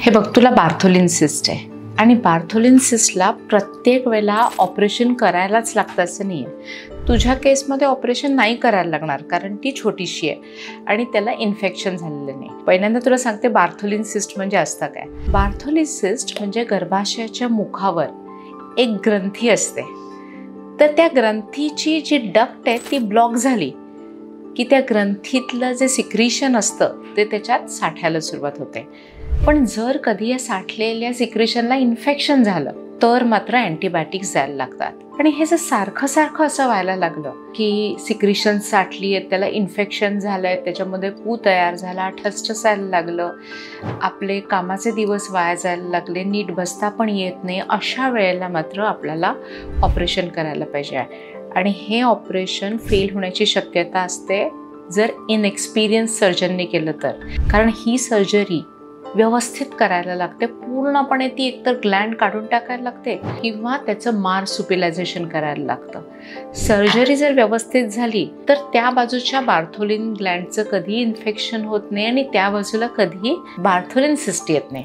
हे बघ, तुला बार्थोलिन सिस्ट आहे आणि बार्थोलिन सिस्टला प्रत्येक वेळेला ऑपरेशन करायलाच लागतं असं नाही आहे. तुझ्या केसमध्ये ऑपरेशन नाही करायला लागणार कारण ती छोटीशी आहे आणि त्याला इन्फेक्शन झालेलं नाही. पहिल्यांदा तुला सांगते बार्थोलिन सिस्ट म्हणजे असतं काय. बार्थोलिन सिस्ट म्हणजे गर्भाशयाच्या मुखावर एक ग्रंथी असते, तर त्या ग्रंथीची जी डक्ट आहे ती ब्लॉक झाली की त्या ग्रंथीतलं जे सिक्रिशन असतं ते त्याच्यात साठायला सुरुवात होते. पण जर कधी या साठलेल्या सिक्रिशनला इन्फेक्शन झालं तर मात्र अँटीबायोटिक्स द्यायला लागतात. आणि हे जर सारखं सारखं असं व्हायला लागलं की सिक्रिशन साठली आहे, त्याला इन्फेक्शन झालंय, त्याच्यामध्ये पू तयार झाला, ठसठसायला लागलं, आपले कामाचे दिवस वाया जायला लागले, नीट बसता पण येत नाही, अशा वेळेला मात्र आपल्याला ऑपरेशन करायला पाहिजे. आणि हे ऑपरेशन फेल होण्याची शक्यता असते जर इनएक्सपिरियन्स सर्जनने केलं तर. कारण ही सर्जरी व्यवस्थित करायला लागते, पूर्णपणे ती एकतर ग्लँड काढून टाकायला लागते किंवा त्याचं मार्सुपिलायझेशन करायला लागतं. सर्जरी जर व्यवस्थित झाली तर त्या बाजूच्या बार्थोलिन ग्लँडचं कधीही इन्फेक्शन होत नाही आणि त्या बाजूला कधीही बार्थोलिन सिस्ट येत नाही.